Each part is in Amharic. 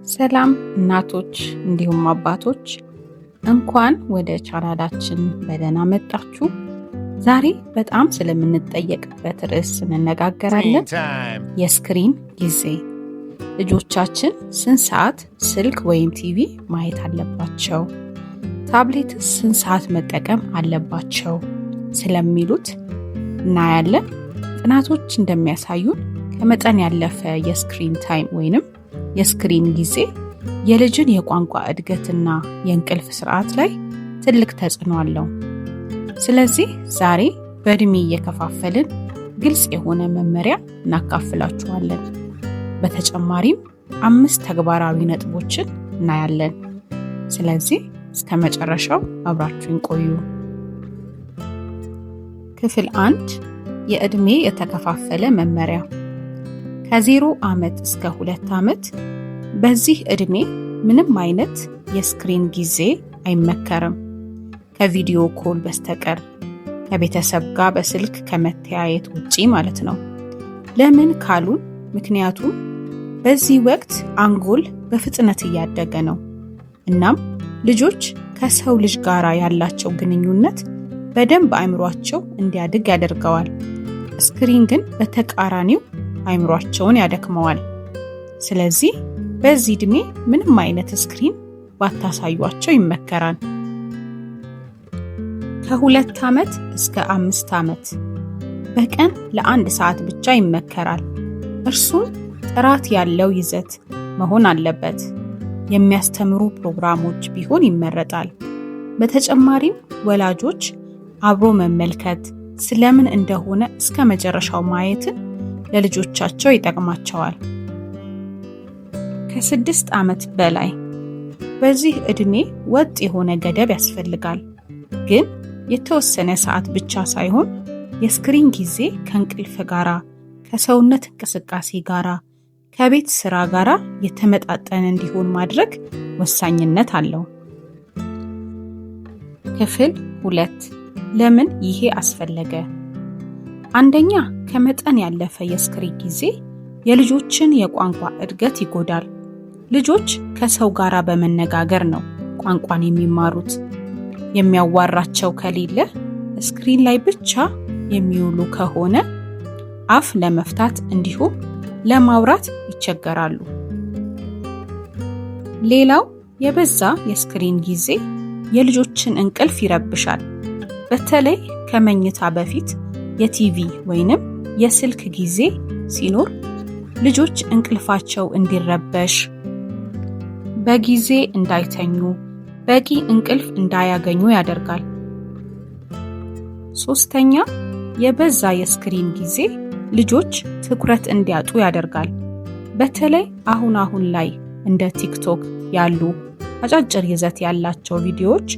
ሰላም እናቶች እንዲሁም አባቶች እንኳን ወደ ቻናላችን በደህና መጣችሁ። ዛሬ በጣም ስለምንጠየቅበት ርዕስ እንነጋገራለን። የስክሪን ጊዜ። ልጆቻችን ስንት ሰዓት ስልክ ወይም ቲቪ ማየት አለባቸው? ታብሌትስ ስንት ሰዓት መጠቀም አለባቸው? ስለሚሉት እናያለን። ጥናቶች እንደሚያሳዩን ከመጠን ያለፈ የስክሪን ታይም ወይንም የስክሪን ጊዜ የልጅን የቋንቋ እድገትና የእንቅልፍ ስርዓት ላይ ትልቅ ተጽዕኖ አለው። ስለዚህ ዛሬ በእድሜ እየከፋፈልን ግልጽ የሆነ መመሪያ እናካፍላችኋለን። በተጨማሪም 5 ተግባራዊ ነጥቦችን እናያለን። ስለዚህ እስከ መጨረሻው አብራችሁን ቆዩ። ክፍል 1 የእድሜ የተከፋፈለ መመሪያ። ከ0 ዓመት እስከ 2 ዓመት በዚህ እድሜ ምንም አይነት የስክሪን ጊዜ አይመከርም፣ ከቪዲዮ ኮል በስተቀር፣ ከቤተሰብ ጋር በስልክ ከመተያየት ውጪ ማለት ነው። ለምን ካሉን ምክንያቱም በዚህ ወቅት አንጎል በፍጥነት እያደገ ነው። እናም ልጆች ከሰው ልጅ ጋር ያላቸው ግንኙነት በደንብ አእምሯቸው እንዲያድግ ያደርገዋል። ስክሪን ግን በተቃራኒው አእምሯቸውን ያደክመዋል። ስለዚህ በዚህ እድሜ ምንም አይነት ስክሪን ባታሳዩአቸው ይመከራል። ከ2 ዓመት እስከ 5 ዓመት በቀን ለ1 ሰዓት ብቻ ይመከራል። እርሱም ጥራት ያለው ይዘት መሆን አለበት። የሚያስተምሩ ፕሮግራሞች ቢሆን ይመረጣል። በተጨማሪም ወላጆች አብሮ መመልከት ስለምን እንደሆነ እስከ መጨረሻው ማየትን ለልጆቻቸው ይጠቅማቸዋል። ከ6 ዓመት በላይ በዚህ እድሜ ወጥ የሆነ ገደብ ያስፈልጋል። ግን የተወሰነ ሰዓት ብቻ ሳይሆን የስክሪን ጊዜ ከእንቅልፍ ጋራ፣ ከሰውነት እንቅስቃሴ ጋራ፣ ከቤት ስራ ጋራ የተመጣጠነ እንዲሆን ማድረግ ወሳኝነት አለው። ክፍል 2 ለምን ይሄ አስፈለገ? አንደኛ፣ ከመጠን ያለፈ የስክሪን ጊዜ የልጆችን የቋንቋ እድገት ይጎዳል። ልጆች ከሰው ጋር በመነጋገር ነው ቋንቋን የሚማሩት። የሚያዋራቸው ከሌለ፣ ስክሪን ላይ ብቻ የሚውሉ ከሆነ አፍ ለመፍታት እንዲሁም ለማውራት ይቸገራሉ። ሌላው የበዛ የስክሪን ጊዜ የልጆችን እንቅልፍ ይረብሻል። በተለይ ከመኝታ በፊት የቲቪ ወይንም የስልክ ጊዜ ሲኖር ልጆች እንቅልፋቸው እንዲረበሽ፣ በጊዜ እንዳይተኙ፣ በቂ እንቅልፍ እንዳያገኙ ያደርጋል። 3ኛ፣ የበዛ የስክሪን ጊዜ ልጆች ትኩረት እንዲያጡ ያደርጋል። በተለይ አሁን ላይ እንደ ቲክቶክ ያሉ አጫጭር ይዘት ያላቸው ቪዲዮዎች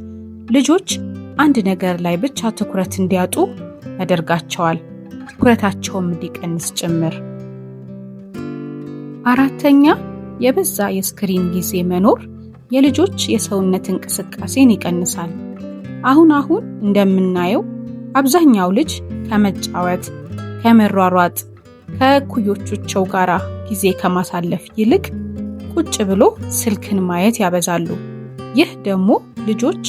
ልጆች አንድ ነገር ላይ ብቻ ትኩረት እንዲያጡ ያደርጋቸዋል፣ ትኩረታቸውም እንዲቀንስ ጭምር። 4ኛ፣ የበዛ የስክሪን ጊዜ መኖር የልጆች የሰውነት እንቅስቃሴን ይቀንሳል። አሁን እንደምናየው አብዛኛው ልጅ ከመጫወት፣ ከመሯሯጥ፣ ከእኩዮቻቸው ጋር ጊዜ ከማሳለፍ ይልቅ ቁጭ ብሎ ስልክን ማየት ያበዛሉ። ይህ ደግሞ ልጆች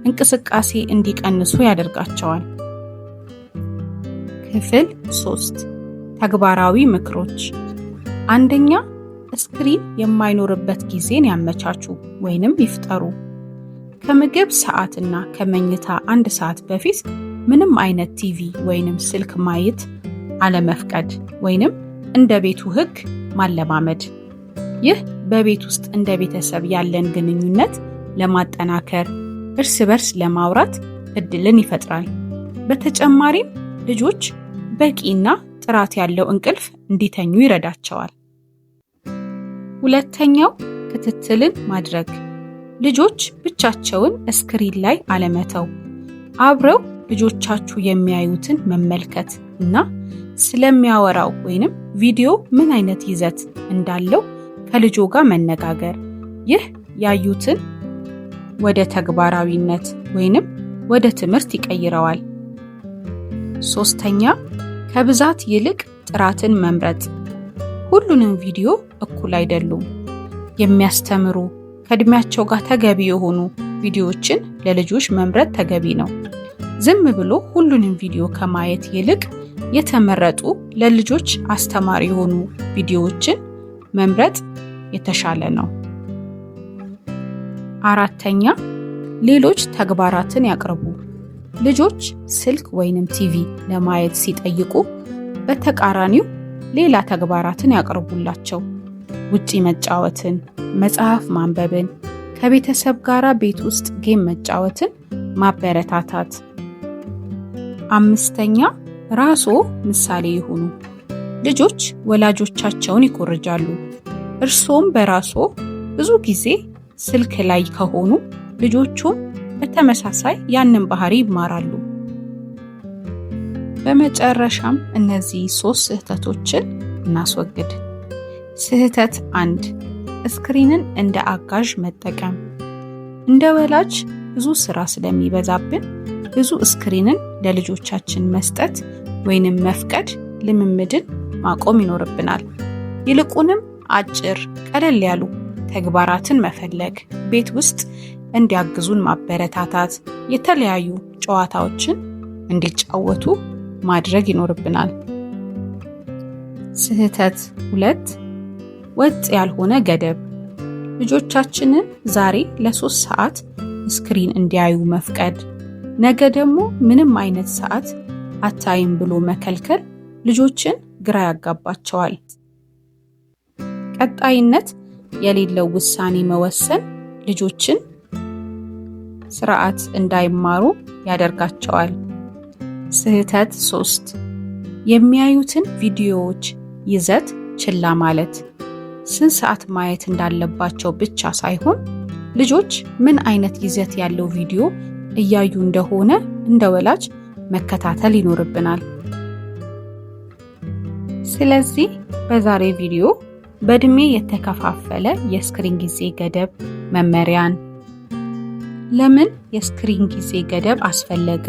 እንቅስቃሴ እንዲቀንሱ ያደርጋቸዋል። ክፍል 3 ተግባራዊ ምክሮች። አንደኛ፣ ስክሪን የማይኖርበት ጊዜን ያመቻቹ ወይንም ይፍጠሩ። ከምግብ ሰዓትና ከመኝታ 1 ሰዓት በፊት ምንም አይነት ቲቪ ወይንም ስልክ ማየት አለመፍቀድ ወይንም እንደ ቤቱ ሕግ ማለማመድ። ይህ በቤት ውስጥ እንደ ቤተሰብ ያለን ግንኙነት ለማጠናከር፣ እርስ በርስ ለማውራት እድልን ይፈጥራል። በተጨማሪም ልጆች በቂና ጥራት ያለው እንቅልፍ እንዲተኙ ይረዳቸዋል። 2ኛው፣ ክትትልን ማድረግ። ልጆች ብቻቸውን ስክሪን ላይ አለመተው። አብረው ልጆቻችሁ የሚያዩትን መመልከት እና ስለሚያወራው ወይንም ቪዲዮ ምን አይነት ይዘት እንዳለው ከልጆ ጋር መነጋገር። ይህ ያዩትን ወደ ተግባራዊነት ወይንም ወደ ትምህርት ይቀይረዋል። 3ኛ፣ ከብዛት ይልቅ ጥራትን መምረጥ። ሁሉንም ቪዲዮ እኩል አይደሉም። የሚያስተምሩ ከእድሜያቸው ጋር ተገቢ የሆኑ ቪዲዮዎችን ለልጆች መምረጥ ተገቢ ነው። ዝም ብሎ ሁሉንም ቪዲዮ ከማየት ይልቅ የተመረጡ ለልጆች አስተማሪ የሆኑ ቪዲዮዎችን መምረጥ የተሻለ ነው። አራተኛ፣ ሌሎች ተግባራትን ያቅርቡ። ልጆች ስልክ ወይንም ቲቪ ለማየት ሲጠይቁ በተቃራኒው ሌላ ተግባራትን ያቅርቡላቸው። ውጪ መጫወትን፣ መጽሐፍ ማንበብን፣ ከቤተሰብ ጋር ቤት ውስጥ ጌም መጫወትን ማበረታታት። አምስተኛ፣ ራስዎ ምሳሌ ይሁኑ። ልጆች ወላጆቻቸውን ይኮርጃሉ። እርሶም በራስዎ ብዙ ጊዜ ስልክ ላይ ከሆኑ ልጆቹም በተመሳሳይ ያንን ባህሪ ይማራሉ። በመጨረሻም እነዚህ 3 ስህተቶችን እናስወግድ። ስህተት 1፣ ስክሪንን እንደ አጋዥ መጠቀም። እንደ ወላጅ ብዙ ስራ ስለሚበዛብን ብዙ ስክሪንን ለልጆቻችን መስጠት ወይንም መፍቀድ ልምምድን ማቆም ይኖርብናል። ይልቁንም አጭር ቀለል ያሉ ተግባራትን መፈለግ፣ ቤት ውስጥ እንዲያግዙን ማበረታታት፣ የተለያዩ ጨዋታዎችን እንዲጫወቱ ማድረግ ይኖርብናል። ስህተት 2፣ ወጥ ያልሆነ ገደብ። ልጆቻችንን ዛሬ ለ3 ሰዓት ስክሪን እንዲያዩ መፍቀድ፣ ነገ ደግሞ ምንም አይነት ሰዓት አታይም ብሎ መከልከል ልጆችን ግራ ያጋባቸዋል። ቀጣይነት የሌለው ውሳኔ መወሰን ልጆችን ስርዓት እንዳይማሩ ያደርጋቸዋል። ስህተት 3፣ የሚያዩትን ቪዲዮዎች ይዘት ችላ ማለት። ስንት ሰዓት ማየት እንዳለባቸው ብቻ ሳይሆን ልጆች ምን አይነት ይዘት ያለው ቪዲዮ እያዩ እንደሆነ እንደ ወላጅ መከታተል ይኖርብናል። ስለዚህ በዛሬ ቪዲዮ በእድሜ የተከፋፈለ የስክሪን ጊዜ ገደብ መመሪያን፣ ለምን የስክሪን ጊዜ ገደብ አስፈለገ፣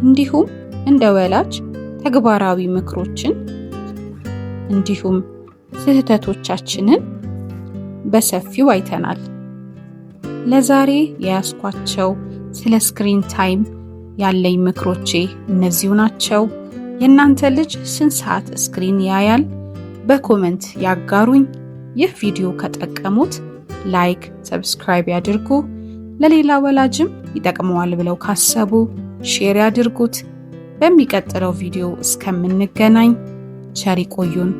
እንዲሁም እንደ ወላጅ ተግባራዊ ምክሮችን እንዲሁም ስህተቶቻችንን በሰፊው አይተናል። ለዛሬ የያዝኳቸው ስለ ስክሪን ታይም ያለኝ ምክሮቼ እነዚሁ ናቸው። የእናንተ ልጅ ስንት ሰዓት ስክሪን ያያል? በኮመንት ያጋሩኝ። ይህ ቪዲዮ ከጠቀሙት ላይክ፣ ሰብስክራይብ ያድርጉ። ለሌላ ወላጅም ይጠቅመዋል ብለው ካሰቡ ሼር ያድርጉት። በሚቀጥለው ቪዲዮ እስከምንገናኝ ቸር ይቆዩን።